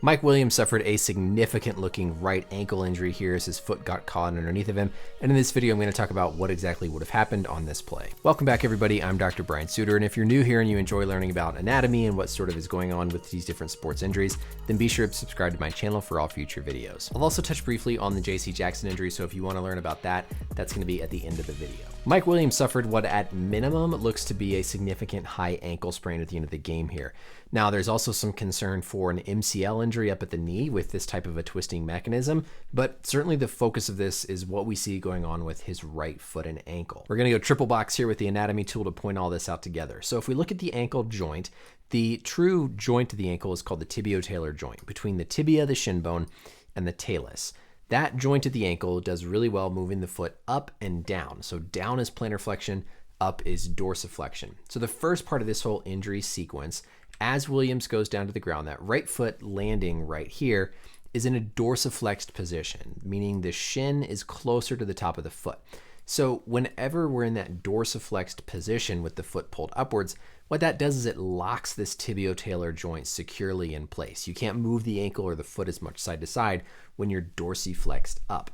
Mike Williams suffered a significant looking right ankle injury here as his foot got caught underneath of him, and in this video I'm going to talk about what exactly would have happened on this play. Welcome back everybody, I'm Dr. Brian Sutterer, and if you're new here and you enjoy learning about anatomy and what sort of is going on with these different sports injuries, then be sure to subscribe to my channel for all future videos. I'll also touch briefly on the J.C. Jackson injury, so if you want to learn about that, that's going to be at the end of the video. Mike Williams suffered what at minimum looks to be a significant high ankle sprain at the end of the game here. Now, there's also some concern for an MCL injury up at the knee with this type of a twisting mechanism, but certainly the focus of this is what we see going on with his right foot and ankle. We're going to go triple box here with the anatomy tool to point all this out together. So if we look at the ankle joint, the true joint of the ankle is called the tibio-talar joint, between the tibia, the shin bone, and the talus. That joint of the ankle does really well moving the foot up and down. So down is plantar flexion, up is dorsiflexion. So the first part of this whole injury sequence, as Williams goes down to the ground, that right foot landing right here is in a dorsiflexed position, meaning the shin is closer to the top of the foot. So whenever we're in that dorsiflexed position with the foot pulled upwards, what that does is it locks this tibio-talar joint securely in place. You can't move the ankle or the foot as much side to side when you're dorsiflexed up.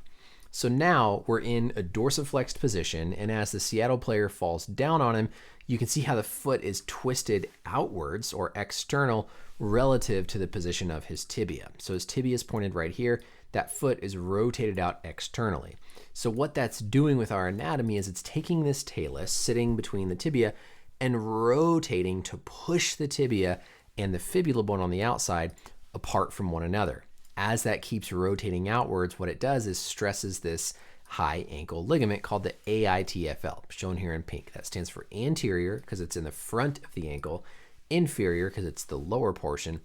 So now we're in a dorsiflexed position, and as the Seattle player falls down on him, you can see how the foot is twisted outwards or external relative to the position of his tibia. So his tibia is pointed right here. That foot is rotated out externally. So what that's doing with our anatomy is it's taking this talus sitting between the tibia and rotating to push the tibia and the fibula bone on the outside apart from one another. As that keeps rotating outwards, what it does is stresses this high ankle ligament called the AITFL, shown here in pink. That stands for anterior because it's in the front of the ankle, inferior because it's the lower portion,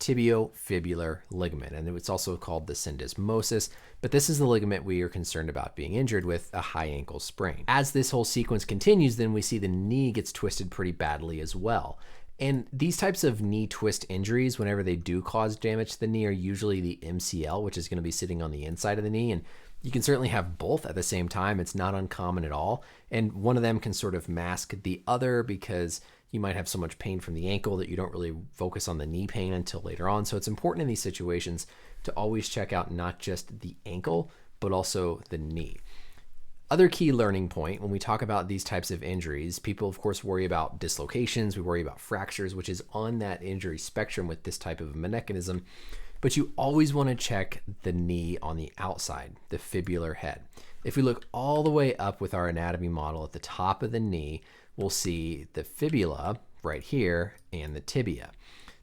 tibiofibular ligament, and it's also called the syndesmosis, but this is the ligament we are concerned about being injured with a high ankle sprain. As this whole sequence continues, then we see the knee gets twisted pretty badly as well. And these types of knee twist injuries, whenever they do cause damage to the knee, are usually the MCL, which is going to be sitting on the inside of the knee, and you can certainly have both at the same time. It's not uncommon at all, and one of them can sort of mask the other because you might have so much pain from the ankle that you don't really focus on the knee pain until later on. So it's important in these situations to always check out not just the ankle, but also the knee. Other key learning point when we talk about these types of injuries, people of course worry about dislocations, we worry about fractures, which is on that injury spectrum with this type of mechanism, but you always want to check the knee on the outside, the fibular head. If we look all the way up with our anatomy model at the top of the knee, we'll see the fibula right here and the tibia.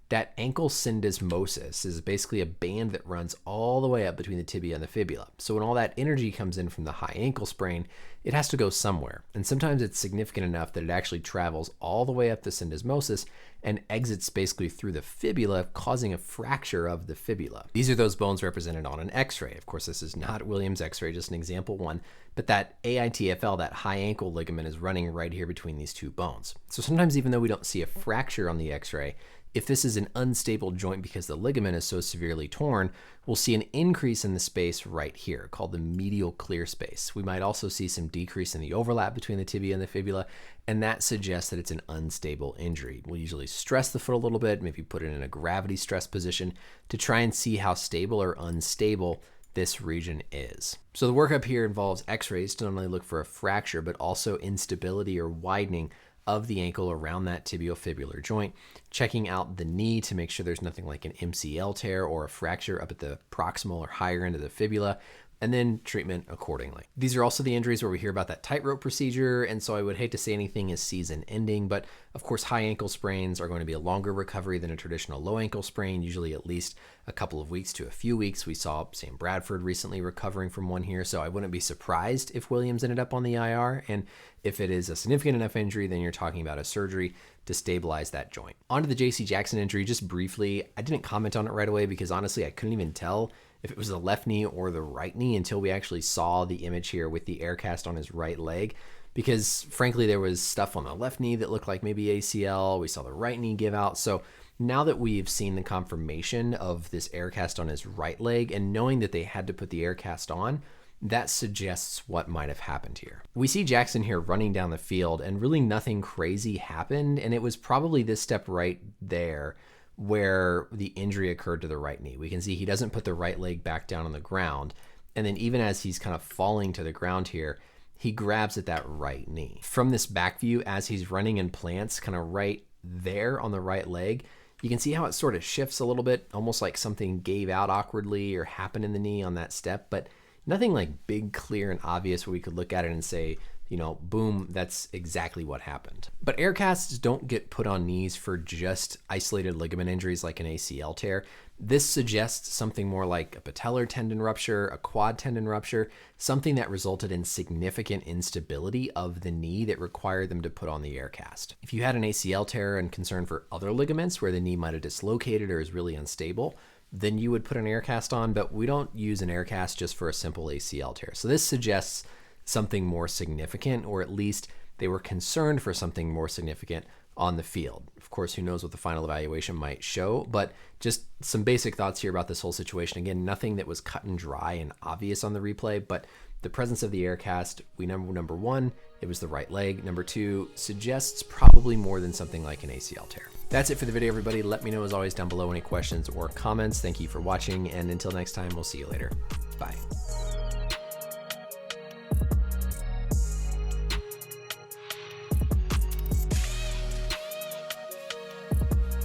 That ankle syndesmosis is basically a band that runs all the way up between the tibia and the fibula. So when all that energy comes in from the high ankle sprain, it has to go somewhere. And sometimes it's significant enough that it actually travels all the way up the syndesmosis and exits basically through the fibula, causing a fracture of the fibula. These are those bones represented on an x-ray. Of course, this is not Williams x-ray, just an example one, but that AITFL, that high ankle ligament, is running right here between these two bones. So sometimes even though we don't see a fracture on the x-ray, if this is an unstable joint because the ligament is so severely torn, we'll see an increase in the space right here called the medial clear space. We might also see some decrease in the overlap between the tibia and the fibula, and that suggests that it's an unstable injury. We'll usually stress the foot a little bit, maybe put it in a gravity stress position to try and see how stable or unstable this region is. So the workup here involves x-rays to not only look for a fracture, but also instability or widening of the ankle around that tibiofibular joint, checking out the knee to make sure there's nothing like an MCL tear or a fracture up at the proximal or higher end of the fibula, and then treatment accordingly. These are also the injuries where we hear about that tightrope procedure, and so I would hate to say anything is season ending, but of course high ankle sprains are going to be a longer recovery than a traditional low ankle sprain, usually at least a couple of weeks to a few weeks. We saw Sam Bradford recently recovering from one here, so I wouldn't be surprised if Williams ended up on the IR, and if it is a significant enough injury, then you're talking about a surgery to stabilize that joint. On to the J.C. Jackson injury, just briefly, I didn't comment on it right away because honestly I couldn't even tell if it was the left knee or the right knee until we actually saw the image here with the air cast on his right leg, because frankly there was stuff on the left knee that looked like maybe ACL. We saw the right knee give out. So now that we've seen the confirmation of this air cast on his right leg and knowing that they had to put the air cast on, that suggests what might have happened here. We see Jackson here running down the field and really nothing crazy happened, and it was probably this step right there where the injury occurred to the right knee. We can see he doesn't put the right leg back down on the ground. And then even as he's kind of falling to the ground here, he grabs at that right knee. From this back view, as he's running in plants, kind of right there on the right leg, you can see how it sort of shifts a little bit, almost like something gave out awkwardly or happened in the knee on that step, but nothing like big, clear, and obvious where we could look at it and say, you know, boom, that's exactly what happened. But air casts don't get put on knees for just isolated ligament injuries like an ACL tear. This suggests something more like a patellar tendon rupture, a quad tendon rupture, something that resulted in significant instability of the knee that required them to put on the air cast. If you had an ACL tear and concern for other ligaments where the knee might have dislocated or is really unstable, then you would put an air cast on, but we don't use an air cast just for a simple ACL tear. So this suggests something more significant, or at least they were concerned for something more significant on the field. Of course, who knows what the final evaluation might show, but just some basic thoughts here about this whole situation. Again, nothing that was cut and dry and obvious on the replay, but the presence of the air cast, we know number one, it was the right leg. Number two, suggests probably more than something like an ACL tear. That's it for the video, everybody. Let me know as always down below any questions or comments. Thank you for watching, and until next time, we'll see you later. Bye.